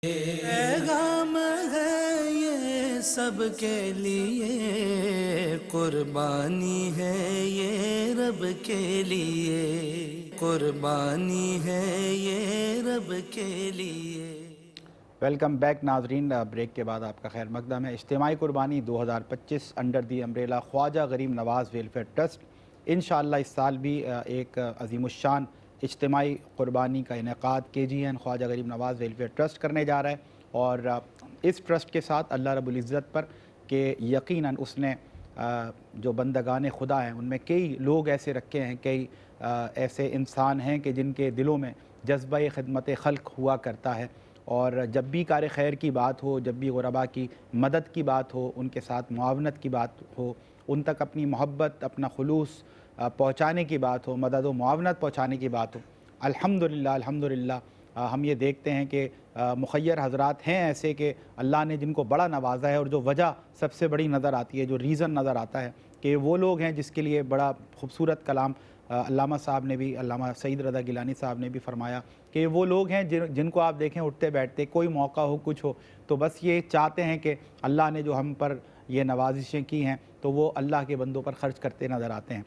پیغام ہے یہ سب کے لیے، قربانی ہے یہ رب کے لیے، قربانی ہے یہ رب کے لیے۔ ویلکم بیک ناظرین، بریک کے بعد آپ کا خیر مقدم ہے۔ اجتماعی قربانی 2025 under the umbrella Khwaja Gharib Nawaz welfare trust انشاءاللہ اس سال بھی ایک عظیم الشان اجتماعی قربانی کا انعقاد KGN خواجہ غریب نواز ویلفیئر ٹرسٹ کرنے جا رہا ہے، اور اس ٹرسٹ کے ساتھ اللہ رب العزت پر کہ یقیناً اس نے جو بندگان خدا ہیں ان میں کئی لوگ ایسے رکھے ہیں، کئی ایسے انسان ہیں کہ جن کے دلوں میں جذبہ خدمت خلق ہوا کرتا ہے، اور جب بھی کار خیر کی بات ہو، جب بھی غرباء کی مدد کی بات ہو، ان کے ساتھ معاونت کی بات ہو، ان تک اپنی محبت، اپنا خلوص پہنچانے کی بات ہو، مدد و معاونت پہنچانے کی بات ہو، الحمدللہ ہم یہ دیکھتے ہیں کہ مخیر حضرات ہیں ایسے کہ اللہ نے جن کو بڑا نوازا ہے، اور جو وجہ سب سے بڑی نظر آتی ہے، جو ریزن نظر آتا ہے کہ وہ لوگ ہیں جس کے لیے بڑا خوبصورت کلام علامہ صاحب نے بھی، علامہ سعید رضا گیلانی صاحب نے بھی فرمایا کہ وہ لوگ ہیں جن کو آپ دیکھیں اٹھتے بیٹھتے، کوئی موقع ہو، کچھ ہو تو بس یہ چاہتے ہیں کہ اللہ نے جو ہم پر یہ نوازشیں کی ہیں تو وہ اللہ کے بندوں پر خرچ کرتے نظر آتے ہیں۔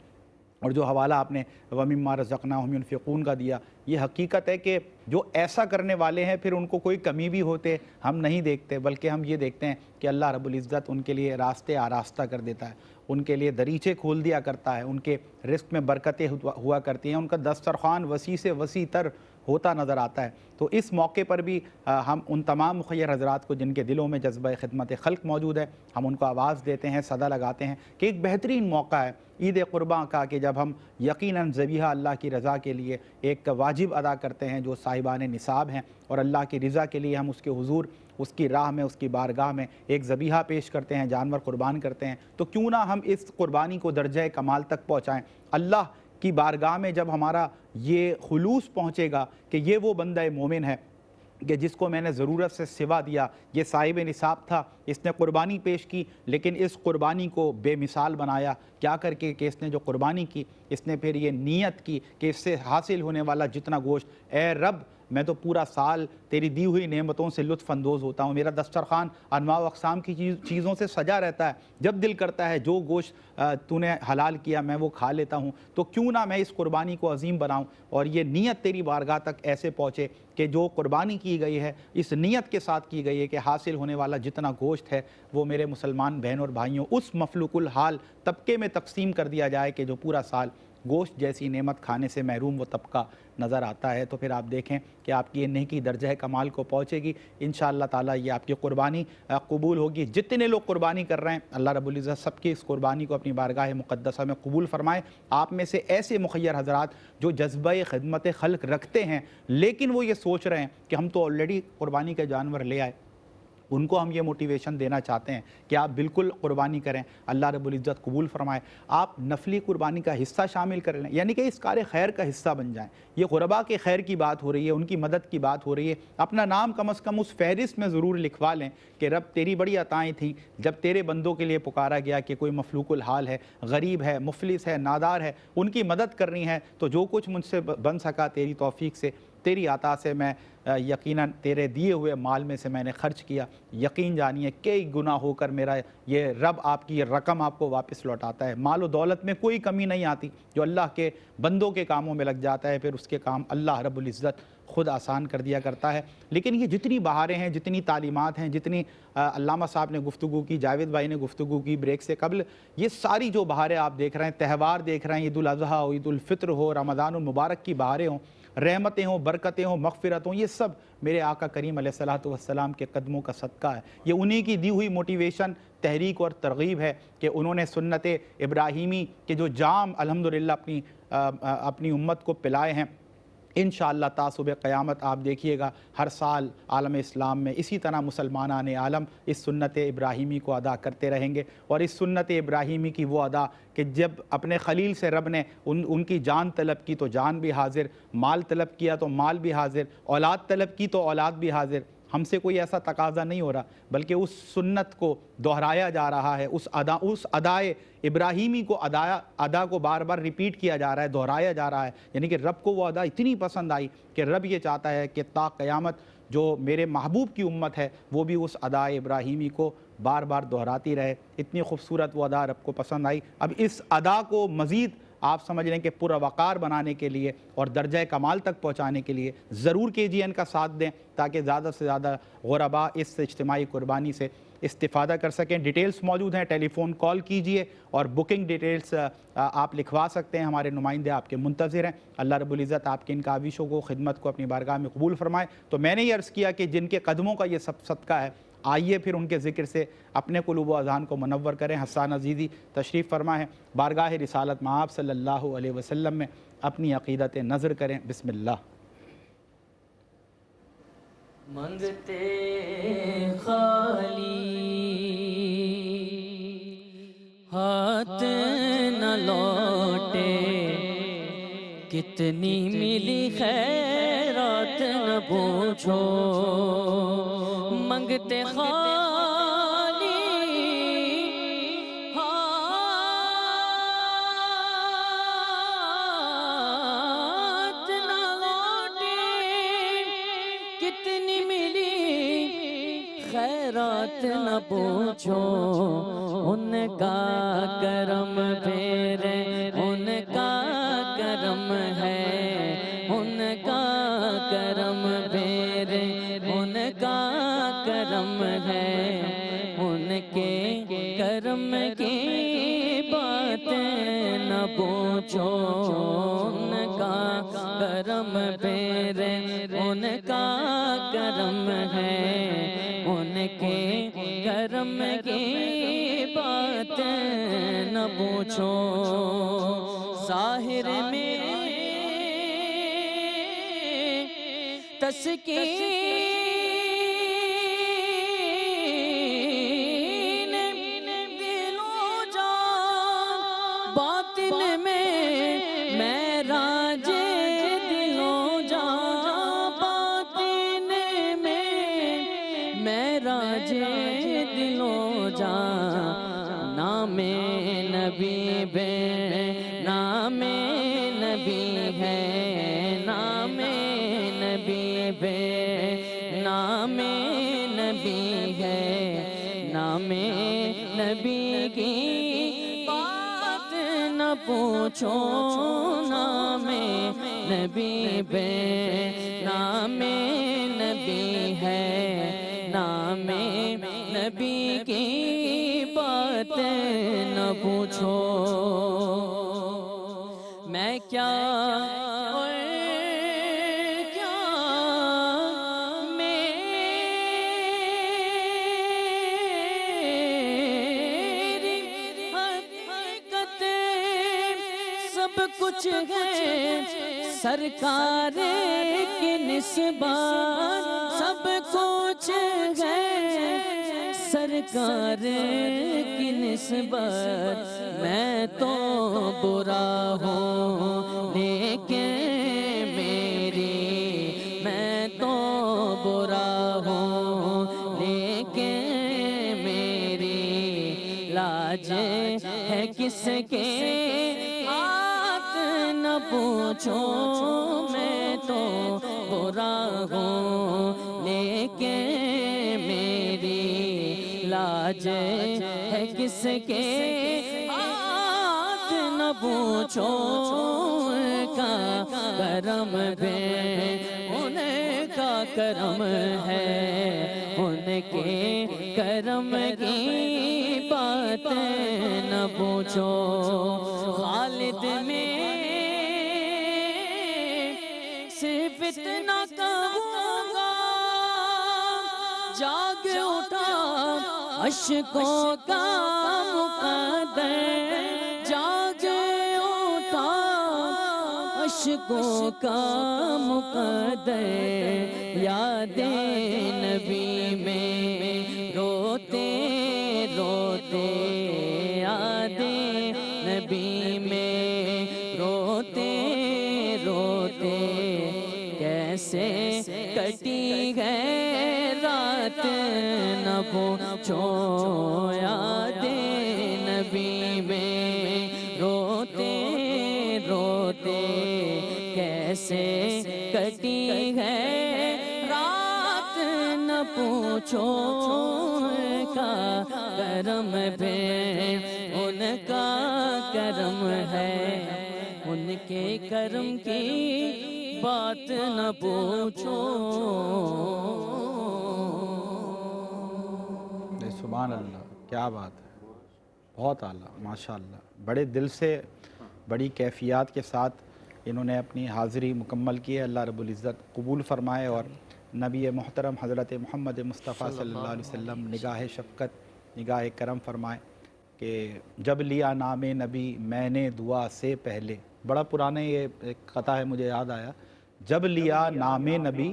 اور جو حوالہ آپ نے وَمِمَّا رَزَقْنَاهُمْ يُنْفِقُونَ کا دیا، یہ حقیقت ہے کہ جو ایسا کرنے والے ہیں پھر ان کو کوئی کمی بھی ہوتے ہم نہیں دیکھتے، بلکہ ہم یہ دیکھتے ہیں کہ اللہ رب العزت ان کے لیے راستے آراستہ کر دیتا ہے، ان کے لیے دریچے کھول دیا کرتا ہے، ان کے رزق میں برکتیں ہوا کرتی ہیں، ان کا دسترخوان وسیع سے وسیع تر ہوتا نظر آتا ہے۔ تو اس موقع پر بھی ہم ان تمام مخیر حضرات کو جن کے دلوں میں جذبہ خدمت خلق موجود ہے، ہم ان کو آواز دیتے ہیں، صدا لگاتے ہیں کہ ایک بہترین موقع ہے عید قرباں کا، کہ جب ہم یقیناً ذبیحہ اللہ کی رضا کے لیے ایک واجب ادا کرتے ہیں جو صاحبان نصاب ہیں، اور اللہ کی رضا کے لیے ہم اس کے حضور، اس کی راہ میں، اس کی بارگاہ میں ایک ذبیحہ پیش کرتے ہیں، جانور قربان کرتے ہیں، تو کیوں نہ ہم اس قربانی کو درجہ کمال تک پہنچائیں۔ اللہ کی بارگاہ میں جب ہمارا یہ خلوص پہنچے گا کہ یہ وہ بندہ مومن ہے کہ جس کو میں نے ضرورت سے سوا دیا، یہ صاحب نصاب تھا، اس نے قربانی پیش کی، لیکن اس قربانی کو بے مثال بنایا کیا کر کے کہ اس نے جو قربانی کی، اس نے پھر یہ نیت کی کہ اس سے حاصل ہونے والا جتنا گوشت، اے رب میں تو پورا سال تیری دی ہوئی نعمتوں سے لطف اندوز ہوتا ہوں، میرا دسترخوان انواع و اقسام کی چیزوں سے سجا رہتا ہے، جب دل کرتا ہے جو گوشت تو نے حلال کیا میں وہ کھا لیتا ہوں، تو کیوں نہ میں اس قربانی کو عظیم بناؤں، اور یہ نیت تیری بارگاہ تک ایسے پہنچے کہ جو قربانی کی گئی ہے اس نیت کے ساتھ کی گئی ہے کہ حاصل ہونے والا جتنا گوشت ہے وہ میرے مسلمان بہن اور بھائیوں اس مفلوق الحال طبقے میں تقسیم کر دیا جائے کہ جو پورا سال گوشت جیسی نعمت کھانے سے محروم وہ طبقہ نظر آتا ہے۔ تو پھر آپ دیکھیں کہ آپ کی یہ نیکی درجہ کمال کو پہنچے گی، انشاءاللہ تعالیٰ یہ آپ کی قربانی قبول ہوگی۔ جتنے لوگ قربانی کر رہے ہیں اللہ رب العزت سب کی اس قربانی کو اپنی بارگاہ مقدسہ میں قبول فرمائے۔ آپ میں سے ایسے مخیر حضرات جو جذبہ خدمت خلق رکھتے ہیں لیکن وہ یہ سوچ رہے ہیں کہ ہم تو آلریڈی قربانی کے جانور لے آئے، ان کو ہم یہ موٹیویشن دینا چاہتے ہیں کہ آپ بالکل قربانی کریں، اللہ رب العزت قبول فرمائے، آپ نفلی قربانی کا حصہ شامل کر لیں، یعنی کہ اس کار خیر کا حصہ بن جائیں۔ یہ غرباء کے خیر کی بات ہو رہی ہے، ان کی مدد کی بات ہو رہی ہے، اپنا نام کم از کم اس فہرست میں ضرور لکھوا لیں کہ رب تیری بڑی عطائیں تھیں جب تیرے بندوں کے لیے پکارا گیا کہ کوئی مفلوق الحال ہے، غریب ہے، مفلس ہے، نادار ہے، ان کی مدد کرنی ہے، تو جو کچھ مجھ سے بن سکا تیری توفیق سے، تیری عطا سے میں یقیناً تیرے دیے ہوئے مال میں سے میں نے خرچ کیا۔ یقین جانیے کئی گنا ہو کر میرا یہ رب آپ کی یہ رقم آپ کو واپس لوٹاتا ہے۔ مال و دولت میں کوئی کمی نہیں آتی، جو اللہ کے بندوں کے کاموں میں لگ جاتا ہے پھر اس کے کام اللہ رب العزت خود آسان کر دیا کرتا ہے۔ لیکن یہ جتنی بہاریں ہیں، جتنی تعلیمات ہیں، جتنی علامہ صاحب نے گفتگو کی، جاوید بھائی نے گفتگو کی بریک سے قبل، یہ ساری جو بہاریں آپ دیکھ رہے ہیں، تہوار دیکھ رہے ہیں، عید الاضحیٰ ہو، عید الفطر ہو، رمضان المبارک کی بہاریں ہوں، رحمتیں ہوں، برکتیں ہوں، مغفرت ہوں، یہ سب میرے آقا کریم علیہ السلام کے قدموں کا صدقہ ہے۔ یہ انہی کی دی ہوئی موٹیویشن، تحریک اور ترغیب ہے کہ انہوں نے سنت ابراہیمی کے جو جام الحمدللہ اپنی امت کو پلائے ہیں، انشاءاللہ تا صبح قیامت آپ دیکھیے گا ہر سال عالم اسلام میں اسی طرح مسلمانان عالم اس سنت ابراہیمی کو ادا کرتے رہیں گے، اور اس سنت ابراہیمی کی وہ ادا کہ جب اپنے خلیل سے رب نے ان کی جان طلب کی تو جان بھی حاضر، مال طلب کیا تو مال بھی حاضر، اولاد طلب کی تو اولاد بھی حاضر۔ ہم سے کوئی ایسا تقاضا نہیں ہو رہا، بلکہ اس سنت کو دہرایا جا رہا ہے، اس ادائے ابراہیمی کو ادا کو بار بار ریپیٹ کیا جا رہا ہے، دہرایا جا رہا ہے، یعنی کہ رب کو وہ ادا اتنی پسند آئی کہ رب یہ چاہتا ہے کہ تا قیامت جو میرے محبوب کی امت ہے وہ بھی اس ادا ابراہیمی کو بار بار دہراتی رہے۔ اتنی خوبصورت وہ ادا رب کو پسند آئی۔ اب اس ادا کو مزید آپ سمجھ لیں کہ پروقار بنانے کے لیے اور درجہ کمال تک پہنچانے کے لیے ضرور KGN کا ساتھ دیں تاکہ زیادہ سے زیادہ غرباء اس اجتماعی قربانی سے استفادہ کر سکیں۔ ڈیٹیلز موجود ہیں، ٹیلی فون کال کیجئے اور بکنگ ڈیٹیلز آپ لکھوا سکتے ہیں، ہمارے نمائندے آپ کے منتظر ہیں۔ اللہ رب العزت آپ کی ان کاوشوں کو، خدمت کو اپنی بارگاہ میں قبول فرمائے۔ تو میں نے یہ عرض کیا کہ جن کے قدموں کا یہ سب صدقہ ہے، آئیے پھر ان کے ذکر سے اپنے قلوب و اذہان کو منور کریں۔ حسان عزیزی تشریف فرما ہے، بارگاہ رسالت مآب صلی اللہ علیہ وسلم میں اپنی عقیدت نظر کریں۔ بسم اللہ۔ منگتے خالی ہاتھ نہ لوٹے، کتنی ملی خیرات نہ پوچھو، منگتے خالی ہاتھ نہ لوٹے، کتنی ملی خیرات نہ پوچھو، ان کا کرم پھیرے، ان کا کرم ہے، ان کا کرم پھیرے، ان کا کرم ہے، ان کے کرم کی باتیں نہ پوچھو، ان کا کرم پھیرے، ان کا کرم ہے، ان کے کرم کی باتیں نہ پوچھو، ظاہر میں تسکین دل و جان، باطن میں معراج دل و جان، باطن میں معراج دل و جان، نام نبی بے نام نبی ہے، نام نبی بے نام نبی ہے، نام نبی کی بات نہ پوچھو، نام نبی بے نام نبی ہے، نام نبی کی باتیں نہ پوچھو، میں کیا اور کیا میری حقیقت سب کچھ ہے، سرکار کی نسبت سب کچھ ہے، سرکار کی نسبت میں تو برا ہوں لیکن میری، میں تو برا ہوں لیکن میری لاج ہے کس کے ہاتھ نہ پوچھو، میں تو برا ہوں لیکن میری لاج ہے کس کے ہاتھ نہ پوچھو، ان کا کرم ہے، ان کا کرم ہے، ان کے کرم کی باتیں نہ پوچھو، خالد میں صرف اتنا کہوں گا، جاگ اٹھا اشکوں کا مقدر، جاگ اٹھا اشکوں کا مقدر، یاد نبی میں روتے روتے، یاد نبی میں روتے روتے، کیسے کٹی گئے رات نہ پوچھو، یاد نبی میں روتے روتے، کیسے کٹی ہے رات پوچھو ان کا کرم پہ ان کا کرم ہے، ان کے کرم کی بات نہ پوچھو۔ سبحان اللہ، کیا بات ہے، بہت اعلیٰ، ماشاءاللہ، بڑے دل سے بڑی کیفیات کے ساتھ انہوں نے اپنی حاضری مکمل کی ہے۔ اللہ رب العزت قبول فرمائے اور نبی محترم حضرت محمد مصطفیٰ صلی اللہ علیہ وسلم نگاہ شفقت نگاہ کرم فرمائے کہ جب لیا نام نبی میں نے دعا سے پہلے، بڑا پرانے یہ ایک قطعہ ہے مجھے یاد آیا، جب لیا نام نبی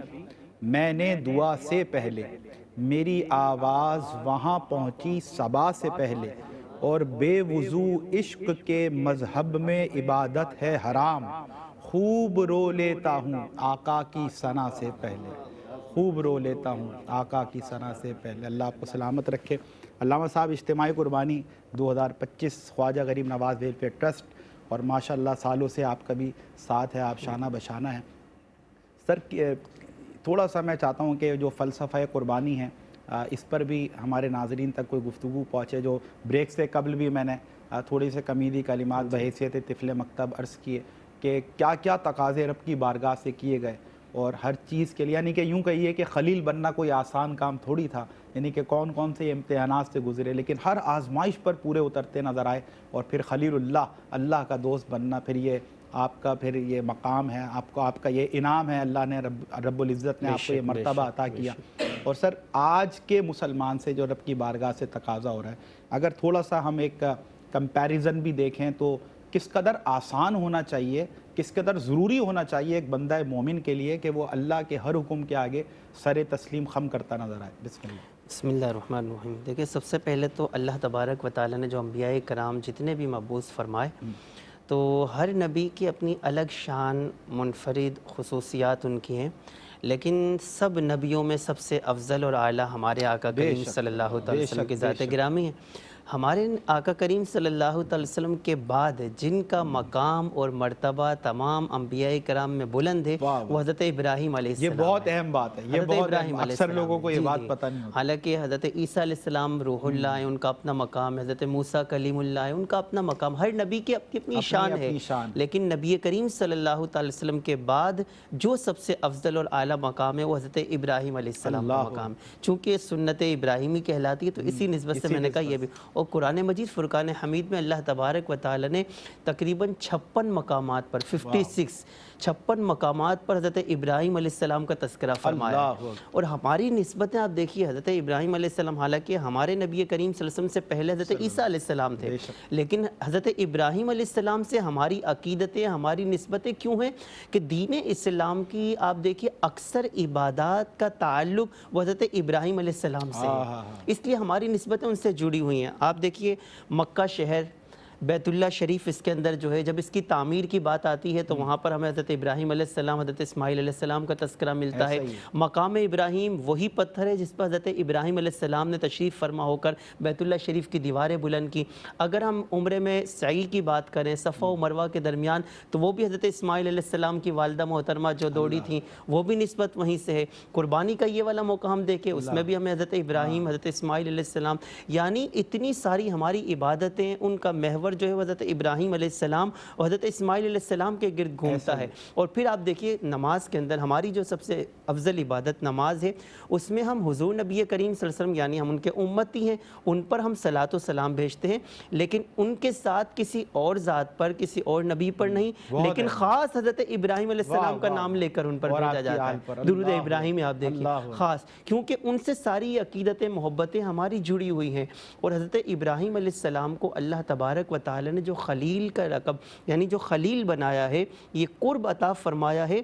میں نے دعا سے پہلے، میری آواز وہاں پہنچی صبا سے پہلے، اور بے وضو عشق کے مذہب میں عبادت ہے حرام، خوب رو لیتا ہوں آقا کی ثنا سے پہلے، خوب رو لیتا ہوں آقا کی ثنا سے پہلے۔ اللہ آپ کو سلامت رکھے۔ علامہ صاحب، اجتماعی قربانی 2025 خواجہ غریب نواز ویلفیئر ٹرسٹ، اور ماشاءاللہ سالوں سے آپ کا بھی ساتھ ہے، آپ شانہ بشانہ ہیں۔ سر تھوڑا سا میں چاہتا ہوں کہ جو فلسفہ قربانی ہے اس پر بھی ہمارے ناظرین تک کوئی گفتگو پہنچے، جو بریک سے قبل بھی میں نے تھوڑی سے کمیدی کلمات بحیثیت طفل مکتب عرض کیے کہ کیا کیا تقاضے رب کی بارگاہ سے کیے گئے، اور ہر چیز کے لیے، یعنی کہ یوں کہیے کہ خلیل بننا کوئی آسان کام تھوڑی تھا، یعنی کہ کون کون سے امتحانات سے گزرے، لیکن ہر آزمائش پر پورے اترتے نظر آئے، اور پھر خلیل اللہ کا دوست بننا، پھر یہ آپ کا پھر یہ مقام ہے، آپ کا یہ انعام ہے، اللہ نے رب العزت نے آپ کو یہ مرتبہ عطا کیا۔ اور سر آج کے مسلمان سے جو رب کی بارگاہ سے تقاضا ہو رہا ہے، اگر تھوڑا سا ہم ایک کمپیریزن بھی دیکھیں تو کس قدر آسان ہونا چاہیے، کس قدر ضروری ہونا چاہیے ایک بندہ مومن کے لیے کہ وہ اللہ کے ہر حکم کے آگے سر تسلیم خم کرتا نظر آئے۔ بسم اللہ۔ بسم اللہ الرحمن الرحیم۔ دیکھیں، سب سے پہلے تو اللہ تبارک و تعالیٰ نے جو انبیاء کرام جتنے بھی مبعوث فرمائے، تو ہر نبی کی اپنی الگ شان، منفرد خصوصیات ان کی ہیں، لیکن سب نبیوں میں سب سے افضل اور اعلیٰ ہمارے آقا کریم صلی اللہ علیہ وسلم کی ذات گرامی ہے۔ ہمارے آقا کریم صلی اللہ علیہ وسلم کے بعد جن کا مقام اور مرتبہ تمام انبیاء کرام میں بلند ہے، وہ حضرت ابراہیم علیہ السلام۔ یہ بہت اہم بات ہے، یہ بہت اکثر لوگوں کو یہ بات پتہ نہیں ہوتی۔ حالانکہ حضرت عیسیٰ علیہ السلام روح اللہ ہے، ان کا اپنا مقام ہے، حضرت موسیٰ کلیم اللہ ہے، ان کا اپنا مقام، ہر نبی کی اپنی اپنی شان ہے، لیکن نبی کریم صلی اللہ علیہ وسلم کے بعد جو سب سے افضل اور اعلیٰ مقام ہے وہ حضرت ابراہیم علیہ السلام کا مقام ہے، چونکہ سنت ابراہیمی کہلاتی ہے، تو اسی نسبت سے میں نے کہا یہ بھی۔ اور قرآن مجید فرقان حمید میں اللہ تبارک و تعالی نے تقریباً 56 مقامات پر 56 مقامات پر حضرت ابراہیم علیہ السلام کا تذکرہ فرمایا، اور ہماری نسبتیں آپ دیکھیے، حضرت ابراہیم علیہ السلام، حالانکہ ہمارے نبی کریم صلی اللہ علیہ وسلم سے پہلے حضرت عیسیٰ علیہ السلام تھے، لیکن حضرت ابراہیم علیہ السلام سے ہماری عقیدتیں، ہماری نسبتیں کیوں ہیں کہ دین اسلام کی آپ دیکھیے اکثر عبادات کا تعلق وہ حضرت ابراہیم علیہ السلام سے ہے، اس لیے ہماری نسبتیں ان سے جڑی ہوئی ہیں۔ آپ دیکھیے مکہ شہر، بیت اللہ شریف اس کے اندر جو ہے، جب اس کی تعمیر کی بات آتی ہے تو وہاں پر ہمیں حضرت ابراہیم علیہ السلام، حضرت اسماعیل علیہ السلام کا تذکرہ ملتا ہے۔ مقام ابراہیم وہی پتھر ہے جس پر حضرت ابراہیم علیہ السلام نے تشریف فرما ہو کر بیت اللہ شریف کی دیواریں بلند کی۔ اگر ہم عمرے میں سعی کی بات کریں صفا و مروہ کے درمیان، تو وہ بھی حضرت اسماعیل علیہ السلام کی والدہ محترمہ جو دوڑی تھیں، وہ بھی نسبت وہیں سے ہے۔ قربانی کا یہ والا موقع ہم دیکھیں، اس میں بھی ہمیں حضرت ابراہیم، حضرت اسماعیل علیہ السلام، یعنی اتنی ساری ہماری عبادتیں، ان کا محور جو ہے حضرت ابراہیم علیہ السلام اور حضرت اسماعیل علیہ السلام کے گرد گھومتا ہے۔ اور پھر آپ دیکھیے نماز کے اندر ہماری جو سب سے افضل عبادت نماز ہے، اس میں ہم حضور نبی کریم صلی اللہ علیہ وسلم، یعنی ہم ان کے امتی ہیں، ان پر ہم صلاۃ و سلام بھیجتے ہیں، لیکن ان کے ساتھ کسی اور ذات پر، کسی اور نبی پر نہیں، لیکن خاص حضرت ابراہیم علیہ السلام کا نام لے کر ان پر بھیجا جاتا ہے۔ درود ابراہیم آپ دیکھیے خاص، کیونکہ ان سے ساری عقیدتیں، محبتیں ہماری جڑی ہوئی ہیں۔ اور حضرت ابراہیم علیہ السلام کو اللہ تبارک و تعالی نے جو خلیل کا لقب، یعنی جو خلیل بنایا ہے، یہ قرب عطا فرمایا ہے،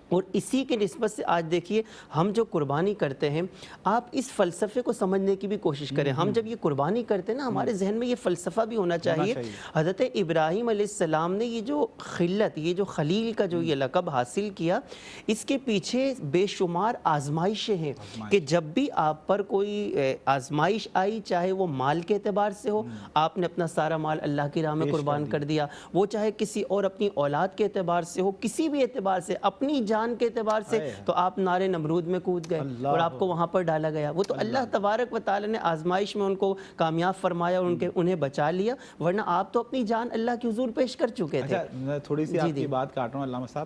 اور اسی کے نسبت سے آج دیکھیے ہم جو قربانی کرتے ہیں، آپ اس فلسفے کو سمجھنے کی بھی کوشش کریں۔ ہم جب یہ قربانی کرتے ہیں نا، ہمارے ذہن میں یہ فلسفہ بھی ہونا چاہیے۔ حضرت ابراہیم علیہ السلام نے یہ جو خلت، یہ جو خلیل کا جو یہ لقب حاصل کیا، اس کے پیچھے بے شمار آزمائشیں ہیں کہ جب بھی آپ پر کوئی آزمائش آئی، چاہے وہ مال کے اعتبار سے ہو، آپ نے اپنا سارا مال اللہ کی راہ میں قربان کر دیا، وہ چاہے کسی اور اپنی اولاد کے اعتبار سے ہو، کسی بھی اعتبار سے اپنی جان جان کے اعتبار سے تو آپ نارے نمرود میں کود گئے اور آپ کو وہاں پر ڈالا گیا. وہ تو اللہ تبارک و تعالی نے آزمائش میں ان کو کامیاب فرمایا اور انہیں بچا لیا, ورنہ آپ تو اپنی جان اللہ کے حضور پیش کر چکے تھے. اچھا میں تھوڑی سی آپ کی بات کاٹ رہا ہوں علامہ صاحب,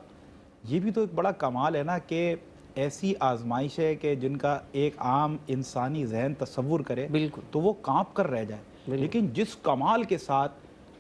یہ بھی تو ایک بڑا کمال ہے نا کہ ایسی آزمائش ہے کہ جن کا ایک عام انسانی ذہن تصور کرے تو وہ کانپ کر رہ جائے, لیکن جس کمال کے ساتھ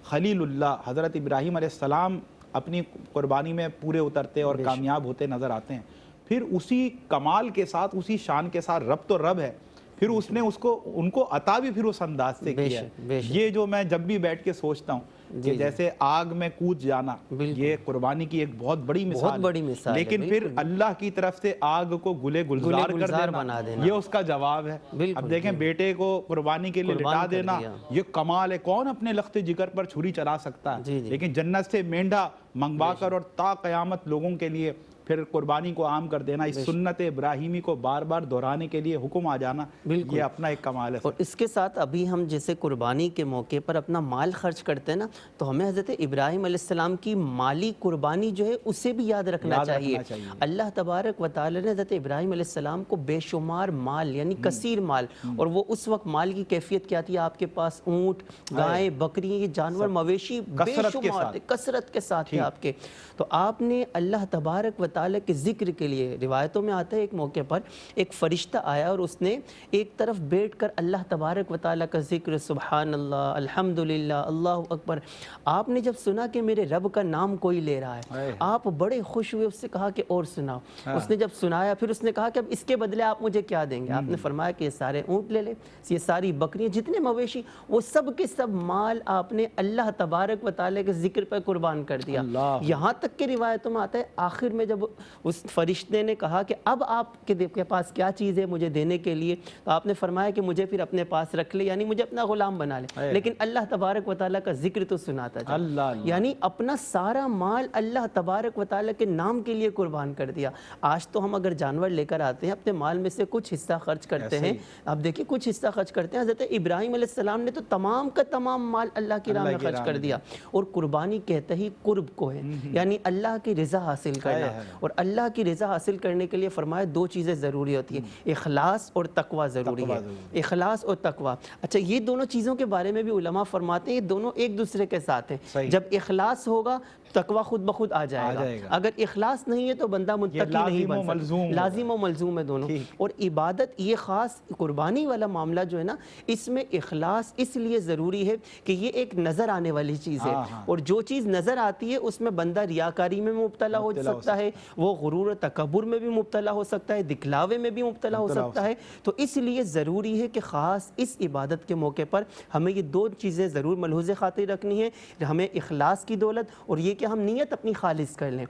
خلیل اللہ حضرت ابراہیم علیہ السلام اپنی قربانی میں پورے اترتے اور کامیاب ہوتے نظر آتے ہیں, پھر اسی کمال کے ساتھ اسی شان کے ساتھ رب تو رب ہے, پھر اس نے ان کو عطا بھی پھر اس انداز سے کیا ہے. یہ جو میں جب بھی بیٹھ کے سوچتا ہوں کہ جیسے آگ میں کود جانا, یہ قربانی کی ایک بہت بڑی مثال ہے, لیکن پھر اللہ کی طرف سے آگ کو گلے گلزار کر دینا یہ اس کا جواب ہے. اب دیکھیں بیٹے کو قربانی کے لیے لٹا دینا یہ کمال ہے, کون اپنے لخت جگر پر چھری چلا سکتا ہے, لیکن جنت سے مینڈھا منگوا کر اور تا قیامت لوگوں کے لیے پھر قربانی کو عام کر دینا, اس سنت ابراہیمی کو بار بار دہرانے کے لیے حکم آ جانا, یہ اپنا ایک کمال ہے. اور اس کے ساتھ ابھی ہم جیسے قربانی کے موقع پر اپنا مال خرچ کرتے ہیں نا, تو ہمیں حضرت ابراہیم علیہ السلام کی مالی قربانی جو ہے اسے بھی یاد رکھنا چاہیے. اللہ تبارک و تعالی نے حضرت ابراہیم علیہ السلام کو بے شمار مال یعنی کثیر مال, اور وہ اس وقت مال کی کیفیت کیا تھی, آپ کے پاس اونٹ, گائیں, بکریاں, یہ جانور مویشی بے شمار تھے, کثرت کے ساتھ تھے آپ کے. تو آپ نے اللہ تبارک و تعالی کے ذکر کے لیے, روایتوں میں آتا ہے ایک موقع پر ایک فرشتہ آیا اور اس نے ایک طرف بیٹھ کر اللہ تبارک و تعالی کا ذکر, سبحان اللہ, الحمدللہ, اللہ اکبر. آپ نے جب سنا کہ میرے رب کا نام کوئی لے رہا ہے, آپ بڑے خوش ہوئے, اس سے کہا کہ اور سناؤ. اس نے جب سنایا پھر اس نے کہا کہ اب اس کے بدلے آپ مجھے کیا دیں گے؟ آپ نے فرمایا کہ یہ سارے اونٹ لے لے, یہ ساری بکریاں, جتنے مویشی, وہ سب کے سب مال آپ نے اللہ تبارک و تعالی کے ذکر پر قربان کر دیا. یہاں تک کہ روایتوں میں آتا ہے آخر میں جب اس فرشتے نے کہا کہ اب آپ کے پاس کیا چیز ہے مجھے دینے کے لیے, تو آپ نے فرمایا کہ مجھے پھر اپنے پاس رکھ لے, یعنی مجھے اپنا غلام بنا لے, لیکن اللہ تبارک و تعالیٰ کا ذکر تو سناتا جا, یعنی اپنا سارا مال اللہ تبارک و تعالیٰ کے نام کے لیے قربان کر دیا. آج تو ہم اگر جانور لے کر آتے ہیں اپنے مال میں سے کچھ حصہ خرچ کرتے ہیں, اب دیکھیں کچھ حصہ خرچ کرتے ہیں, حضرت ابراہیم علیہ السلام نے تو تمام کا تمام مال اللہ کی راہ میں خرچ کر دیا. اور قربانی کہتے ہی قرب کو ہے, یعنی اللہ کی رضا حاصل کرنا, اور اللہ کی رضا حاصل کرنے کے لیے فرمایا دو چیزیں ضروری ہوتی ہیں, اخلاص اور تقوی ضروری ہے. اخلاص اور تقوی, اچھا یہ دونوں چیزوں کے بارے میں بھی علماء فرماتے ہیں یہ دونوں ایک دوسرے کے ساتھ ہیں. جب اخلاص ہوگا تقوی خود بخود آ جائے گا, اگر اخلاص نہیں ہے تو بندہ متقی نہیں بن سکتا, لازم و ملزوم ہے دونوں. اور عبادت یہ خاص قربانی والا معاملہ جو ہے نا, اس میں اخلاص اس لیے ضروری ہے کہ یہ ایک نظر آنے والی چیز ہے, اور جو چیز نظر آتی ہے اس میں بندہ ریاکاری میں مبتلا ہو سکتا ہے, وہ غرور و تکبر میں بھی مبتلا ہو سکتا ہے, دکھلاوے میں بھی مبتلا ہو سکتا ہے. تو اس لیے ضروری ہے کہ خاص اس عبادت کے موقع پر ہمیں یہ دو چیزیں ضرور ملحوظ خاطر رکھنی ہے, ہمیں اخلاص کی دولت اور یہ کہ ہم نیت اپنی خالص کر لیں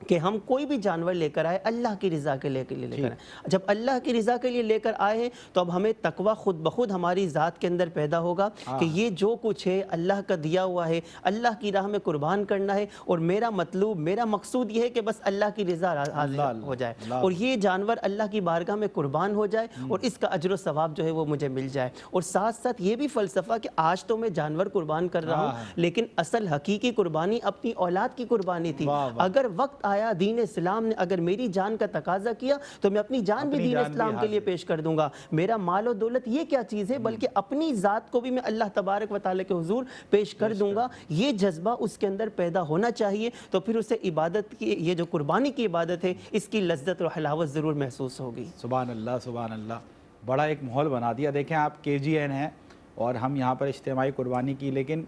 کہ ہم کوئی بھی جانور لے کر آئے اللہ کی رضا کے لیے لے کر آئے. جب اللہ کی رضا کے لیے لے کر آئے ہیں تو اب ہمیں تقوی خود بخود ہماری ذات کے اندر پیدا ہوگا کہ یہ جو کچھ ہے اللہ کا دیا ہوا ہے, اللہ کی راہ میں قربان کرنا ہے, اور میرا مطلوب میرا مقصود یہ ہے کہ بس اللہ کی رضا حاصل ہو جائے, اور یہ جانور اللہ کی بارگاہ میں قربان ہو جائے, اور اس کا اجر و ثواب جو ہے وہ مجھے مل جائے. اور ساتھ ساتھ یہ بھی فلسفہ کہ آج تو میں جانور قربان کر رہا ہوں, لیکن اصل حقیقی قربانی اپنی اولاد کی قربانی تھی. اگر وقت آیا دین اسلام نے اگر میری جان کا تقاضا کیا تو میں اپنی جان بھی دین اسلام کے لیے پیش کر دوں گا. میرا مال و دولت یہ کیا چیز ہے, بلکہ اپنی ذات کو بھی میں اللہ تبارک و تعالی کے حضور پیش کر دوں گا. یہ جذبہ اس کے اندر پیدا ہونا چاہیے, تو پھر اسے عبادت کی, یہ جو قربانی کی عبادت ہے, اس کی لذت اور حلاوت ضرور محسوس ہوگی. سبحان اللہ سبحان اللہ, بڑا ایک ماحول بنا دیا. دیکھیں آپ KGN ہیں اور ہم یہاں پر اجتماعی قربانی کی, لیکن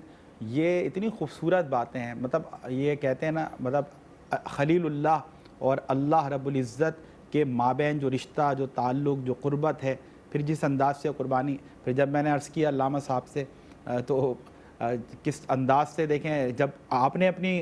یہ اتنی خوبصورت باتیں ہیں. مطلب یہ کہتے ہیں نا, مطلب خلیل اللہ اور اللہ رب العزت کے مابین جو رشتہ, جو تعلق, جو قربت ہے, پھر جس انداز سے قربانی, پھر جب میں نے عرض کیا علامہ صاحب سے تو کس انداز سے دیکھیں جب آپ نے اپنی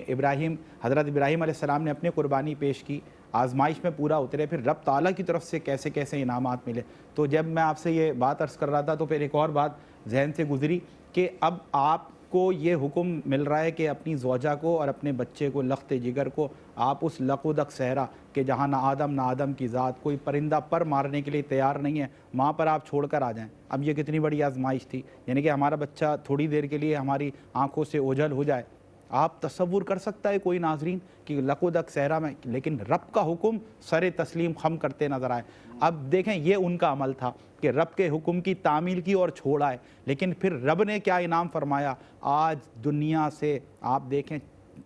حضرت ابراہیم علیہ السلام نے اپنی قربانی پیش کی, آزمائش میں پورا اترے, پھر رب تعالیٰ کی طرف سے کیسے کیسے انعامات ملے. تو جب میں آپ سے یہ بات عرض کر رہا تھا تو پھر ایک اور بات ذہن سے گزری کہ اب آپ کو یہ حکم مل رہا ہے کہ اپنی زوجہ کو اور اپنے بچے کو, لخت جگر کو, آپ اس لقودق صحرا کہ جہاں نہ آدم کی ذات, کوئی پرندہ پر مارنے کے لیے تیار نہیں ہے, وہاں پر آپ چھوڑ کر آ جائیں. اب یہ کتنی بڑی آزمائش تھی, یعنی کہ ہمارا بچہ تھوڑی دیر کے لیے ہماری آنکھوں سے اوجھل ہو جائے, آپ تصور کر سکتا ہے کوئی ناظرین کہ لقودک صحرا میں لیکن رب کا حکم سر تسلیم خم کرتے نظر آئے؟ اب دیکھیں یہ ان کا عمل تھا کہ رب کے حکم کی تعمیل کی اور چھوڑا ہے، لیکن پھر رب نے کیا انعام فرمایا؟ آج دنیا سے آپ دیکھیں،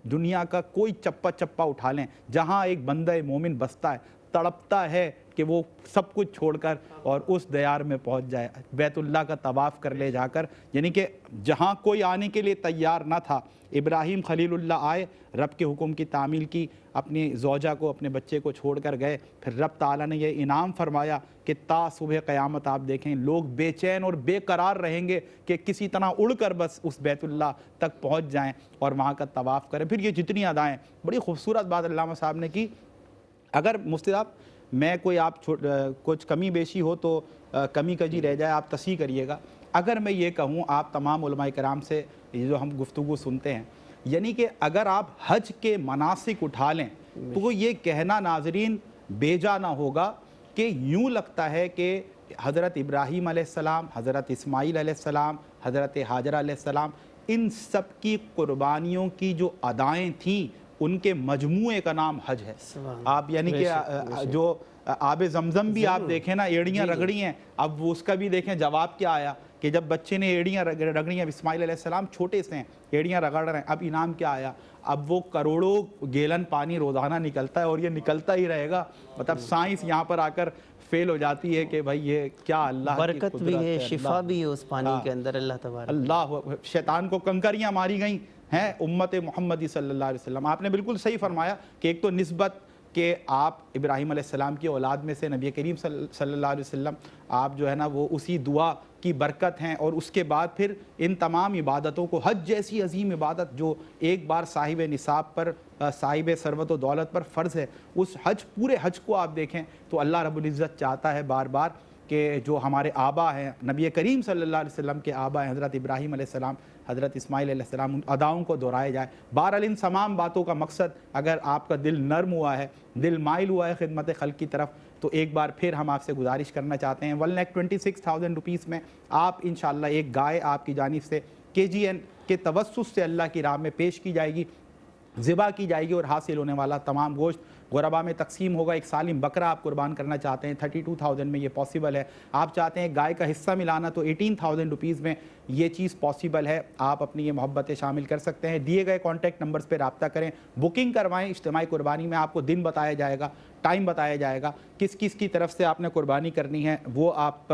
دنیا کا کوئی چپا چپا اٹھا لیں، جہاں ایک بندہ مومن بستا ہے، تڑپتا ہے کہ وہ سب کچھ چھوڑ کر اور اس دیار میں پہنچ جائے، بیت اللہ کا طواف کر لے جا کر، یعنی کہ جہاں کوئی آنے کے لیے تیار نہ تھا، ابراہیم خلیل اللہ آئے، رب کے حکم کی تعمیل کی، اپنی زوجہ کو اپنے بچے کو چھوڑ کر گئے، پھر رب تعالیٰ نے یہ انعام فرمایا کہ تا صبح قیامت آپ دیکھیں لوگ بے چین اور بے قرار رہیں گے کہ کسی طرح اڑ کر بس اس بیت اللہ تک پہنچ جائیں اور وہاں کا طواف کریں۔ پھر یہ جتنی ادائیں، بڑی خوبصورت بات علامہ صاحب نے کی۔ اگر مفتی صاحب میں کوئی آپ کچھ کمی بیشی ہو تو کمی کجی رہ جائے آپ تصحیح کریے گا۔ اگر میں یہ کہوں آپ تمام علماء کرام سے یہ جو ہم گفتگو سنتے ہیں، یعنی کہ اگر آپ حج کے مناسک اٹھا لیں تو یہ کہنا ناظرین بیجا نہ ہوگا کہ یوں لگتا ہے کہ حضرت ابراہیم علیہ السلام، حضرت اسماعیل علیہ السلام، حضرت ہاجرہ علیہ السلام، ان سب کی قربانیوں کی جو ادائیں تھیں ان کے مجموعے کا نام حج ہے۔ آپ یعنی کہ جو آب زمزم بھی آپ دیکھیں نا، ایڑیاں رگڑی ہیں، اب وہ اس کا بھی دیکھیں جواب کیا آیا کہ جب بچے نے ایڑیاں رگڑی ہیں، اسماعیل علیہ السلام چھوٹے سے ہیں، ایڑیاں رگڑ رہے ہیں، اب انعام کیا آیا؟ اب وہ کروڑوں گیلن پانی روزانہ نکلتا ہے اور یہ نکلتا ہی رہے گا۔ مطلب سائنس یہاں پر آ کر فیل ہو جاتی ہے کہ بھائی یہ کیا اللہ کی برکت بھی ہے، شفا بھی ہے اس پانی کے اندر، اللہ تبارک اللہ۔ شیطان کو کنکریاں ماری گئیں ہیں امت محمدی صلی اللہ علیہ وسلم۔ آپ نے بالکل صحیح فرمایا کہ ایک تو نسبت کہ آپ ابراہیم علیہ السلام کی اولاد میں سے نبی کریم صلی اللہ علیہ وسلم آپ جو ہے نا وہ اسی دعا کی برکت ہیں، اور اس کے بعد پھر ان تمام عبادتوں کو، حج جیسی عظیم عبادت جو ایک بار صاحب نصاب پر، صاحب ثروت و دولت پر فرض ہے، اس حج، پورے حج کو آپ دیکھیں تو اللہ رب العزت چاہتا ہے بار بار کہ جو ہمارے آبا ہیں، نبی کریم صلی اللہ علیہ وسلم کے آبا ہیں حضرت ابراہیم علیہ السلام، حضرت اسماعیل علیہ السلام، ان اداؤں کو دہرائے جائے۔ بہرحال ان تمام باتوں کا مقصد، اگر آپ کا دل نرم ہوا ہے، دل مائل ہوا ہے خدمت خلق کی طرف، تو ایک بار پھر ہم آپ سے گزارش کرنا چاہتے ہیں 1,26,000 روپیز میں آپ انشاءاللہ ایک گائے آپ کی جانب سے KGN کے توسط سے اللہ کی راہ میں پیش کی جائے گی، ذبح کی جائے گی، اور حاصل ہونے والا تمام گوشت غربا میں تقسیم ہوگا۔ ایک سالم بکرا آپ قربان کرنا چاہتے ہیں 32,000 میں یہ پاسبل ہے، آپ چاہتے ہیں گائے کا حصہ ملانا تو 18,000 روپیز میں یہ چیز پاسبل ہے، آپ اپنی یہ محبتیں شامل کر سکتے ہیں۔ دیے گئے کانٹیکٹ نمبرز پہ رابطہ کریں، بکنگ کروائیں۔ اجتماعی قربانی میں آپ کو دن بتایا جائے گا، ٹائم بتایا جائے گا، کس کس کی طرف سے آپ نے قربانی کرنی ہے، وہ آپ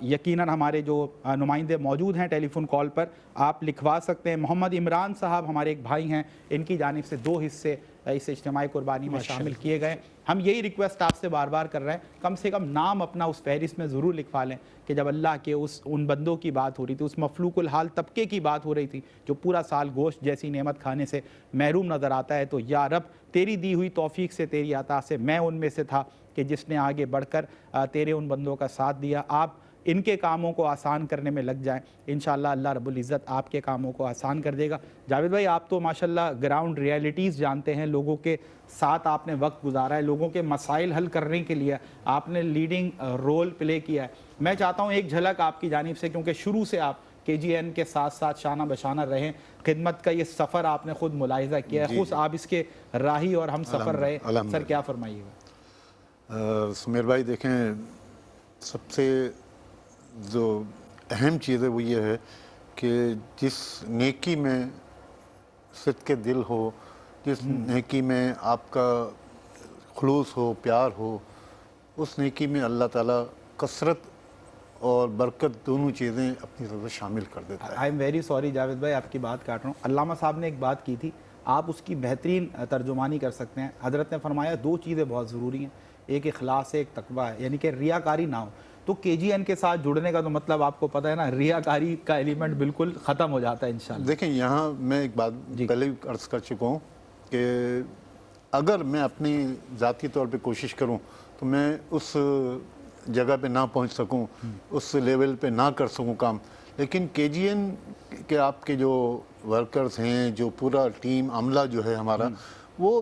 یقیناً ہمارے جو نمائندے موجود ہیں ٹیلی فون کال پر آپ لکھوا سکتے ہیں۔ محمد عمران صاحب ہمارے ایک بھائی ہیں، ان کی جانب سے 2 حصے اس اجتماعی قربانی میں شامل کیے گئے۔ ہم یہی ریکویسٹ آپ سے بار بار کر رہے ہیں، کم سے کم نام اپنا اس فہرست میں ضرور لکھوا لیں کہ جب اللہ کے ان بندوں کی بات ہو رہی تھی، اس مفلوق الحال طبقے کی بات ہو رہی تھی جو پورا سال گوشت جیسی نعمت کھانے سے محروم نظر آتا ہے، تو یا رب تیری دی ہوئی توفیق سے، تیری عطا سے میں ان میں سے تھا کہ جس نے آگے بڑھ کر تیرے ان بندوں کا ساتھ دیا۔ آپ ان کے کاموں کو آسان کرنے میں لگ جائیں، انشاءاللہ اللہ رب العزت آپ کے کاموں کو آسان کر دے گا۔ جاوید بھائی آپ تو ماشاءاللہ گراؤنڈ ریالٹیز جانتے ہیں، لوگوں کے ساتھ آپ نے وقت گزارا ہے، لوگوں کے مسائل حل کرنے کے لیے آپ نے لیڈنگ رول پلے کیا ہے۔ میں چاہتا ہوں ایک جھلک آپ کی جانب سے، کیونکہ شروع سے آپ KGN کے ساتھ ساتھ شانہ بشانہ رہیں، خدمت کا یہ سفر آپ نے خود ملاحظہ کیا ہے، خود آپ اس کے راہی اور ہم سفر رہے، سر کیا فرمائیے گا؟ سمیر بھائی دیکھیں، سب سے جو اہم چیز ہے وہ یہ ہے کہ جس نیکی میں صدق دل ہو، جس نیکی میں آپ کا خلوص ہو، پیار ہو، اس نیکی میں اللہ تعالیٰ کثرت اور برکت دونوں چیزیں اپنی طرف سے شامل کر دیتا ہے۔ I am very sorry Javed بھائی، آپ کی بات کاٹ رہا ہوں۔ علامہ صاحب نے ایک بات کی تھی، آپ اس کی بہترین ترجمانی کر سکتے ہیں۔ حضرت نے فرمایا 2 چیزیں بہت ضروری ہیں، ایک اخلاص ہے، ایک تقویٰ ہے، یعنی کہ ریاکاری نہ ہو۔ تو KGN کے ساتھ جڑنے کا تو مطلب آپ کو پتہ ہے نا، ریاکاری کا ایلیمنٹ بالکل ختم ہو جاتا ہے انشاءاللہ۔ دیکھیں یہاں میں ایک بات پہلے عرض کر چکا ہوں کہ اگر میں اپنی ذاتی طور پہ کوشش کروں تو میں اس جگہ پہ نہ پہنچ سکوں، اس لیول پہ نہ کر سکوں کام، لیکن KGN کے آپ کے جو ورکرز ہیں، جو پورا ٹیم عملہ جو ہے ہمارا، وہ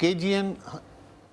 KGN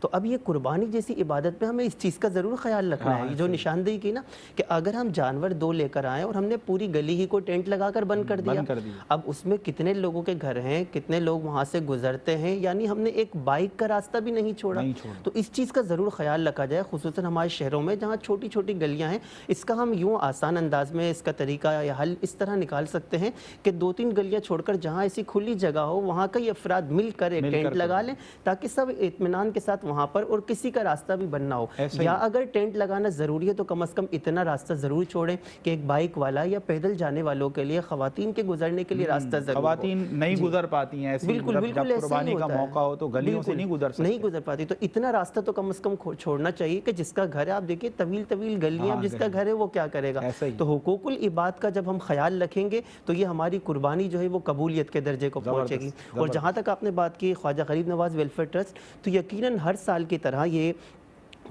تو اب یہ قربانی جیسی عبادت میں ہمیں اس چیز کا ضرور خیال رکھنا ہے. جو نشاندہی کی نا کہ اگر ہم جانور 2 لے کر آئیں اور ہم نے پوری گلی ہی کو ٹینٹ لگا کر بند کر دیا, اب اس میں کتنے لوگوں کے گھر ہیں, کتنے لوگ وہاں سے گزرتے ہیں, یعنی ہم نے ایک بائک کا راستہ بھی نہیں چھوڑا. تو اس چیز کا ضرور خیال رکھا جائے, خصوصاً ہمارے شہروں میں جہاں چھوٹی چھوٹی گلیاں ہیں. اس کا ہم یوں آسان انداز میں اس کا طریقہ یا حل اس طرح نکال سکتے ہیں کہ 2-3 گلیاں چھوڑ کر جہاں ایسی کھلی جگہ ہو وہاں کئی افراد مل کر ایک ٹینٹ لگا لیں, تاکہ سب اطمینان کے ساتھ وہاں پر, اور کسی کا راستہ بھی بند نہ ہو. یا اگر ٹینٹ لگانا ضروری ہے تو کم از کم اتنا راستہ ضرور چھوڑیں کہ ایک بائک والا یا پیدل جانے والوں کے لیے, خواتین کے گزرنے کے لیے راستہ ضرور ہو. خواتین نہیں گزر پاتی ہیں, بالکل بالکل قربانی کا موقع ہو تو گلیوں سے نہیں گزر پاتی, تو اتنا راستہ تو کم از کم چھوڑنا چاہیے کہ جس کا گھر ہے, آپ دیکھیں طویل گلیاں, جس کا گھر ہے وہ کیا کرے گا. تو حقوق العباد کا جب ہم خیال رکھیں گے تو یہ ہماری قربانی جو ہے وہ قبولیت کے درجے کو پہنچے گی. اور جہاں تک آپ نے بات کی خواجہ غریب نواز ویلفیئر ٹرسٹ, تو یقیناً ہر سال کی طرح یہ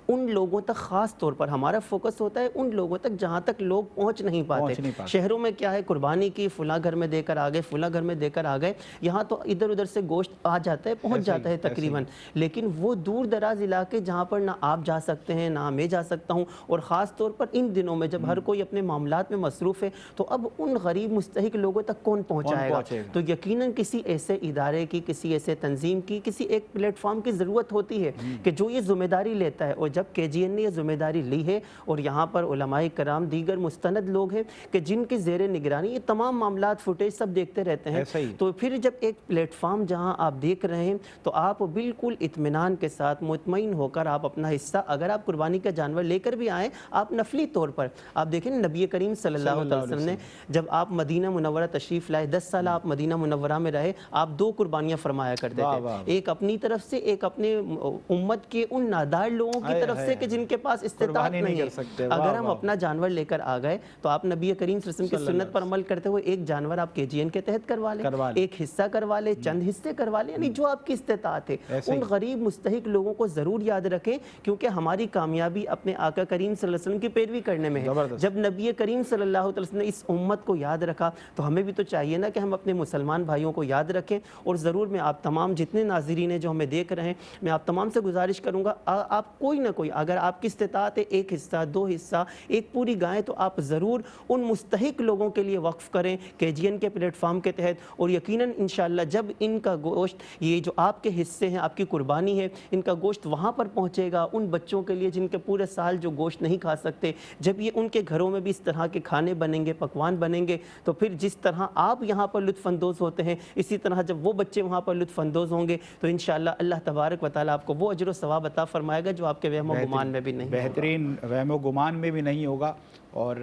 ان لوگوں تک, خاص طور پر ہمارا فوکس ہوتا ہے ان لوگوں تک جہاں تک لوگ پہنچ نہیں پاتے. شہروں میں کیا ہے, قربانی کی, فلاں گھر میں دے کر آ گئے, فلاں گھر میں دے کر آ گئے, یہاں تو ادھر ادھر سے گوشت آ جاتا ہے, پہنچ جاتا ہے تقریباً. لیکن وہ دور دراز علاقے جہاں پر نہ آپ جا سکتے ہیں نہ میں جا سکتا ہوں, اور خاص طور پر ان دنوں میں جب ہر کوئی اپنے معاملات میں مصروف ہے, تو اب ان غریب مستحق لوگوں تک کون پہنچائے گا. تو یقیناً کسی ایسے ادارے کی, کسی ایسے تنظیم کی, کسی ایک پلیٹ فارم کی ضرورت ہوتی ہے کہ جو یہ ذمہ داری لیتا ہے. اور جب KGN نے ذمہ داری لی ہے, اور یہاں پر علماء کرام, دیگر مستند لوگ ہیں کہ جن کے زیر نگرانی یہ تمام معاملات, فوٹیج سب دیکھتے رہتے ہیں, تو پھر جب ایک پلیٹ فارم جہاں آپ دیکھ رہے ہیں تو آپ بالکل اطمینان کے ساتھ مطمئن ہو کر آپ اپنا حصہ, اگر آپ قربانی کا جانور لے کر بھی آئیں, آپ نفلی طور پر, آپ دیکھیں نبی کریم صلی اللہ علیہ وسلم نے جب آپ مدینہ منورہ تشریف لائے, 10 سال آپ مدینہ منورہ میں رہے, آپ 2 قربانیاں فرمایا کرتے تھے, ایک اپنی طرف سے, ایک اپنے امت کے ان نادار لوگوں کی طرف سے کہ جن کے پاس استطاعت نہیں ہے. اگر ہم اپنا جانور لے کر آ گئے تو آپ نبی کریم صلی اللہ علیہ وسلم کی سنت پر عمل کرتے ہوئے ایک جانور آپ KGN کے تحت کروا لیں, ایک حصہ کروا لیں, چند حصے کروا لیں, یعنی جو آپ کی استطاعت ہے. ان غریب مستحق لوگوں کو ضرور یاد رکھیں, کیونکہ ہماری کامیابی اپنے آقا کریم صلی اللہ علیہ وسلم کی پیروی کرنے میں ہے. جب نبی کریم صلی اللہ علیہ وسلم نے اس امت کو یاد رکھا تو ہمیں بھی تو چاہیے نا کہ ہم اپنے مسلمان بھائیوں کو یاد رکھیں. اور ضرور میں آپ تمام جتنے ناظرین ہیں جو ہمیں دیکھ رہے ہیں, میں آپ تمام سے گزارش کروں گا, آپ کوئی نہ کوئی, اگر آپ کی استطاعت ہے, ایک حصہ, 2 حصہ, ایک پوری گائے, تو آپ ضرور ان مستحق لوگوں کے لیے وقف کریں KGN کے پلیٹ فارم کے تحت. اور یقیناً انشاءاللہ جب ان کا گوشت, یہ جو آپ کے حصے ہیں, آپ کی قربانی ہے, ان کا گوشت وہاں پر پہنچے گا ان بچوں کے لیے جن کے پورے سال جو گوشت نہیں کھا سکتے, جب یہ ان کے گھروں میں بھی اس طرح کے کھانے بنیں گے, پکوان بنیں گے, تو پھر جس طرح آپ یہاں پر لطف اندوز ہوتے ہیں, اسی طرح جب وہ بچے وہاں پر لطف اندوز ہوں گے تو انشاءاللہ اللہ تبارک و تعالیٰ آپ کو وہ اجر و ثواب عطا فرمائے گا جو آپ کے وہم و گمان میں بھی نہیں, بہترین وہم و گمان میں بھی نہیں ہوگا. اور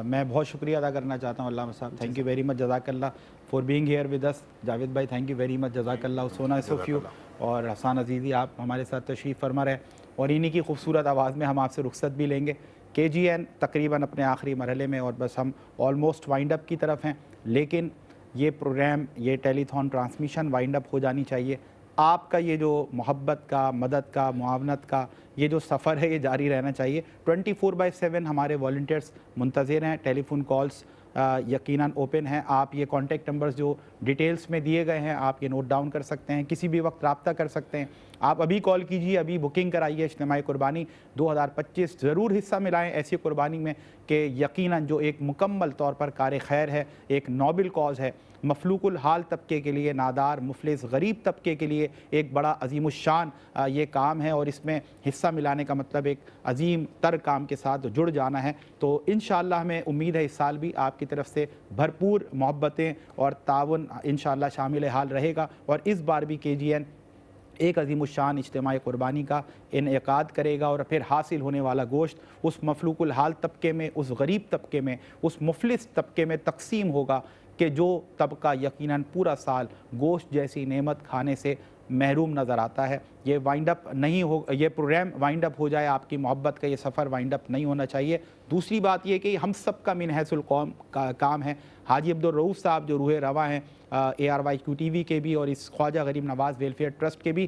میں بہت شکریہ ادا کرنا چاہتا ہوں علامہ صاحب, تھینک یو ویری مچ, جزاک اللہ for being here with us. Javed بھائی تھینک یو ویری مچ, جزاک اللہ. سونا صوفیو اور حسان عزیزی آپ ہمارے ساتھ تشریف فرما رہے, اور انہی کی خوبصورت آواز میں ہم آپ سے رخصت بھی لیں گے. KGN تقریباً اپنے آخری مرحلے میں, اور بس ہم آلموسٹ وائنڈ اپ کی طرف ہیں, لیکن یہ پروگرام, یہ ٹیلی تھون ٹرانسمیشن وائنڈ اپ ہو جانی چاہیے. آپ کا یہ جو محبت کا, مدد کا, معاونت کا یہ جو سفر ہے یہ جاری رہنا چاہیے. 24/7 ہمارے والنٹیئرس منتظر ہیں, ٹیلی فون کالس یقیناً اوپن ہیں. آپ یہ کانٹیکٹ نمبرز جو ڈیٹیلز میں دیے گئے ہیں آپ یہ نوٹ ڈاؤن کر سکتے ہیں, کسی بھی وقت رابطہ کر سکتے ہیں. آپ ابھی کال کیجیے, ابھی بکنگ کرائیے. اجتماع قربانی 2025 ضرور حصہ ملائیں ایسی قربانی میں کہ یقیناً جو ایک مکمل طور پر کار خیر ہے, ایک نوبل کاز ہے, مفلوق الحال طبقے کے لیے, نادار مفلس غریب طبقے کے لیے ایک بڑا عظیم الشان یہ کام ہے, اور اس میں حصہ ملانے کا مطلب ایک عظیم تر کام کے ساتھ جڑ جانا ہے. تو انشاءاللہ ہمیں امید ہے اس سال بھی آپ کی طرف سے بھرپور محبتیں اور تعاون انشاءاللہ شامل حال رہے گا, اور اس بار بھی KGN ایک عظیم الشان اجتماع قربانی کا انعقاد کرے گا, اور پھر حاصل ہونے والا گوشت اس مفلوق الحال طبقے میں, اس غریب طبقے میں, اس مفلس طبقے میں تقسیم ہوگا کہ جو طبقہ یقیناً پورا سال گوشت جیسی نعمت کھانے سے محروم نظر آتا ہے. یہ وائنڈ اپ نہیں ہو, یہ پروگرام وائنڈ اپ ہو جائے, آپ کی محبت کا یہ سفر وائنڈ اپ نہیں ہونا چاہیے. دوسری بات یہ کہ ہم سب کا من حیث القوم کا کام ہے. حاجی عبدالرؤوف صاحب جو روح رواں ہیں ARYQ TV کے بھی اور اس خواجہ غریب نواز ویلفیئر ٹرسٹ کے بھی,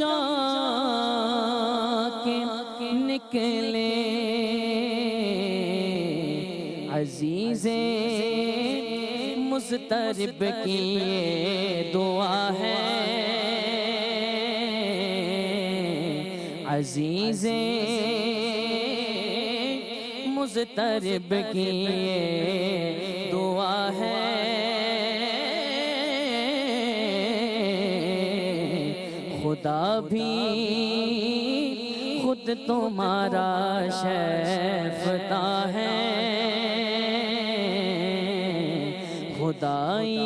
جا کے نکلے عزیز مضطرب کی یہ دعا ہے عزیز مضطرب کی یہ دعا ہے خدا بھی خود تمہارا شیفتہ ہے خدائی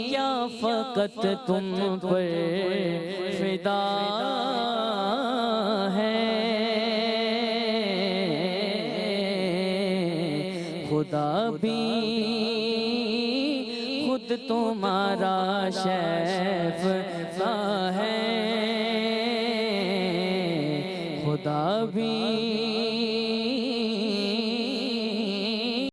کیا فقط تم پر فدا ہے خدا بھی خود تمہارا شیفتہ ہے خدا بھی